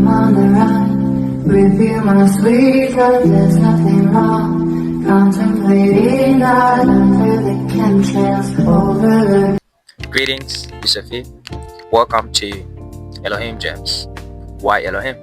I'm on the run. Review my sleep, but there's nothing wrong. Contemplating that under the chemtrails over the... Greetings, Yusufi. Welcome to Elohim Gems. Why Elohim?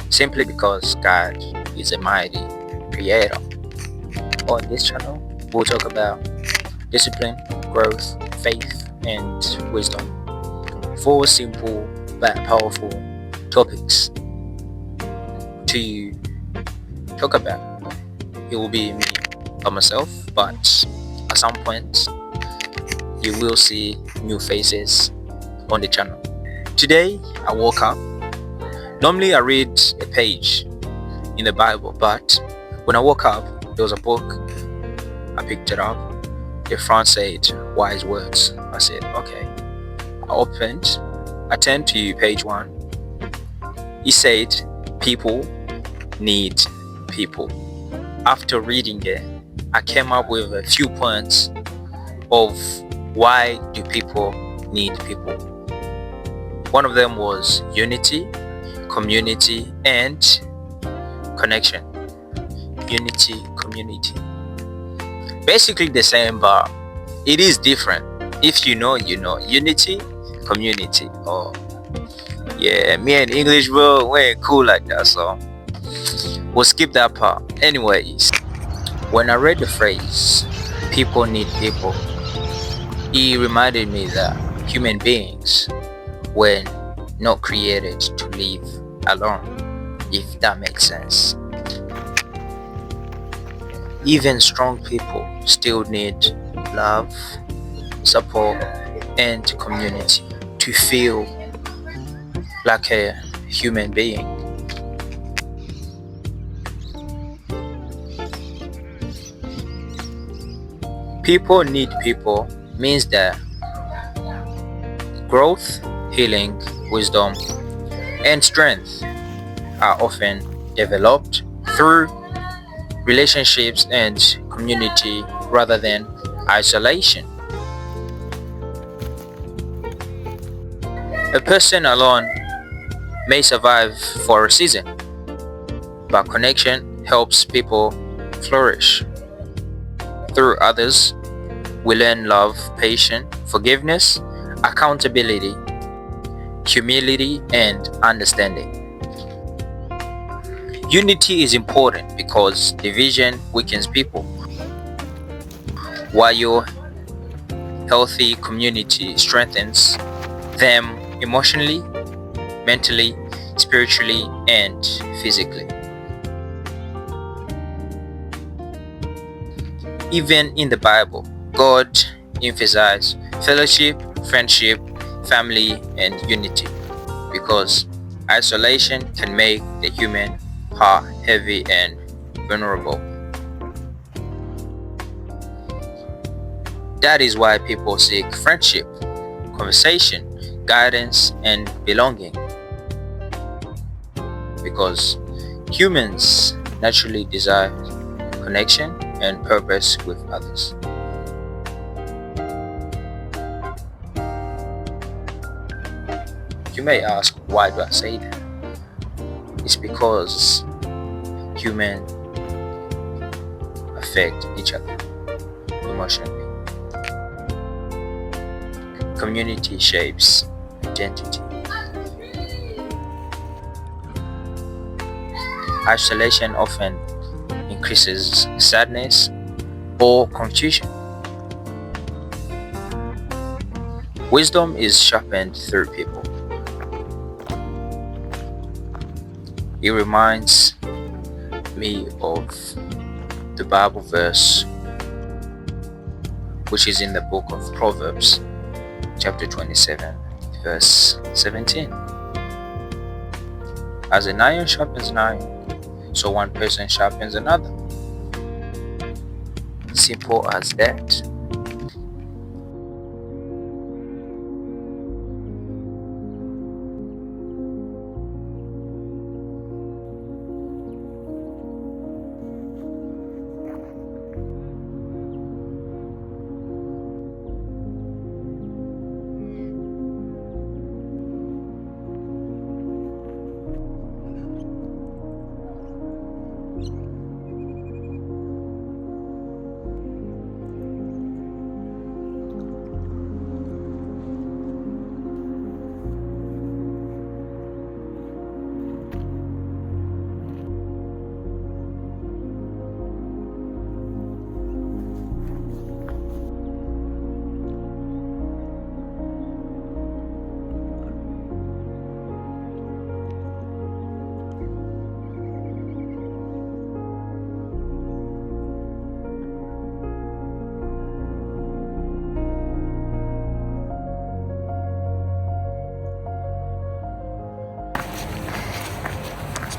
Simply because God is a mighty creator. On this channel, we'll talk about discipline, growth, faith, and wisdom. 4 simple but powerful topics to talk about. It will be me by myself, but at some point you will see new faces on the channel. Today I woke up. Normally I read a page in the Bible, but when I woke up there was a book. I picked it up. The front said wise words. I said okay. I turned to page 1. It said people need people. After reading it, I came up with a few points of why do people need people. One of them was unity, community, and connection. Unity, community. Basically the same, but it is different. If you know, you know. Unity, community. Oh yeah, me and English bro, we ain't cool like that, so we'll skip that part. Anyways, when I read the phrase people need people, it reminded me that human beings were not created to live alone, if that makes sense. Even strong people still need love, support, and community to feel like a human being. People need people means that growth, healing, wisdom, and strength are often developed through relationships and community rather than isolation. A person alone may survive for a season, but connection helps people flourish. Through others, we learn love, patience, forgiveness, accountability, humility, and understanding. Unity is important because division weakens people, while your healthy community strengthens them emotionally, mentally, spiritually, and physically. Even in the Bible, God emphasized fellowship, friendship, family, and unity because isolation can make the human heart heavy and vulnerable. That is why people seek friendship, conversation, guidance, and belonging, because humans naturally desire connection and purpose with others. You may ask, why do I say that? It's because humans affect each other emotionally. Community shapes identity. Isolation often increases sadness or confusion. Wisdom is sharpened through people. It reminds me of the Bible verse which is in the book of Proverbs, chapter 27, verse 17. As an iron sharpens an iron, so one person sharpens another. Simple as that.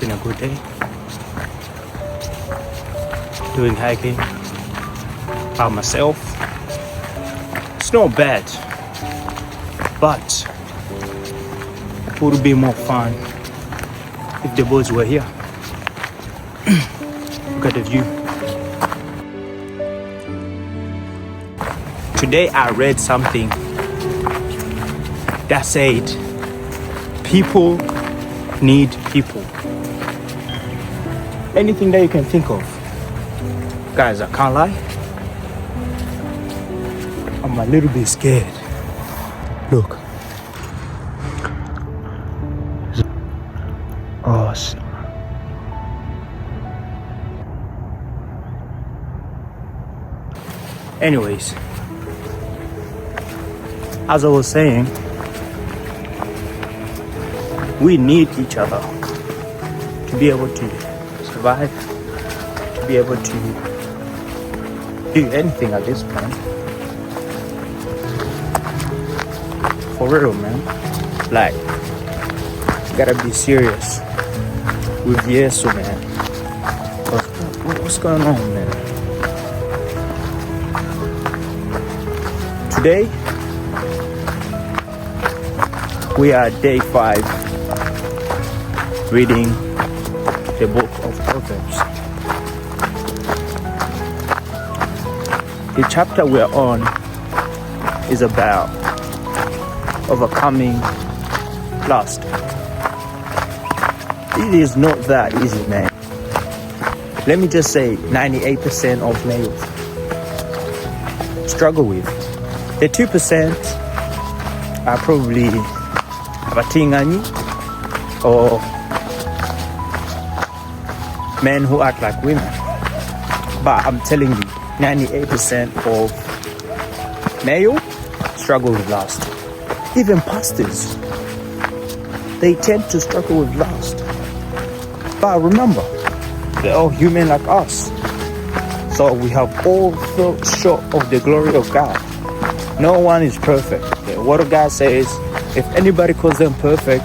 been a good day. Doing hiking by myself. It's not bad, but it would be more fun if the boys were here. Look at the view. Today I read something that said people need people. Anything that you can think of. Guys, I can't lie. I'm a little bit scared. Look. Oh, shit. Anyways, as I was saying, we need each other to be able to survive, to be able to do anything at this point. For real, man. Like, you gotta be serious with Yesu, man. What's going on, man? Today, we are day 5, reading the book of Proverbs. The chapter we're on is about overcoming lust. It is not that easy, man. Let me just say 98% of males struggle with. The 2% are probably abatinganyi or men who act like women. But I'm telling you, 98% of male struggle with lust. Even pastors, they tend to struggle with lust. But remember, they're all human like us. So we have all fell short of the glory of God. No one is perfect. The word of God says, if anybody calls them perfect,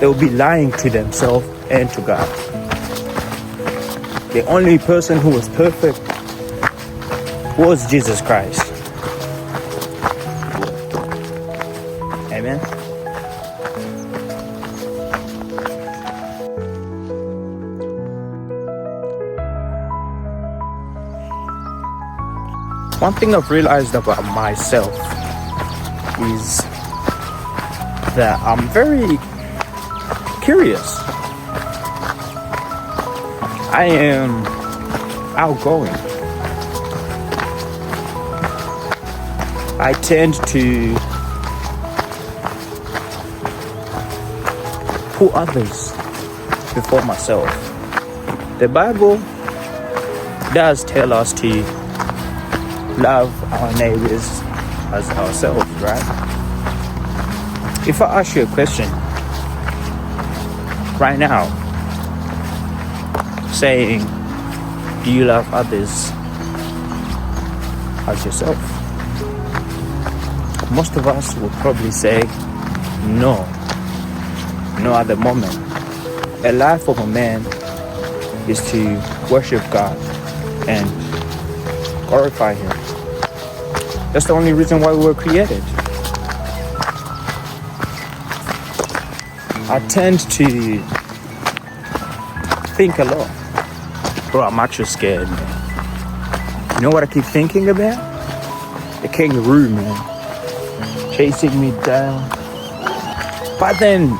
they will be lying to themselves and to God. The only person who was perfect was Jesus Christ. Amen. One thing I've realized about myself is that I'm very curious. I am outgoing. I tend to put others before myself. The Bible does tell us to love our neighbors as ourselves, right? If I ask you a question right now, saying, do you love others as yourself? Most of us would probably say, no at the moment. A life of a man is to worship God and glorify Him. That's the only reason why we were created. I tend to think a lot. Bro, I'm actually scared, man. You know what I keep thinking about? The kangaroo, man. Chasing me down. But then,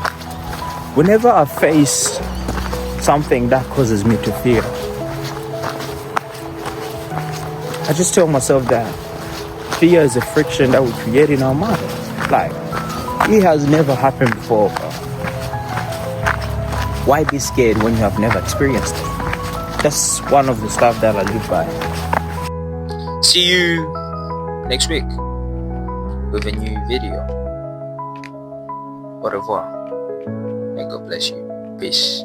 whenever I face something that causes me to fear, I just tell myself that fear is a friction that we create in our mind. Like, it has never happened before, bro. Why be scared when you have never experienced it? That's one of the stuff that I live by. See you next week with a new video. Au revoir. And God bless you. Peace.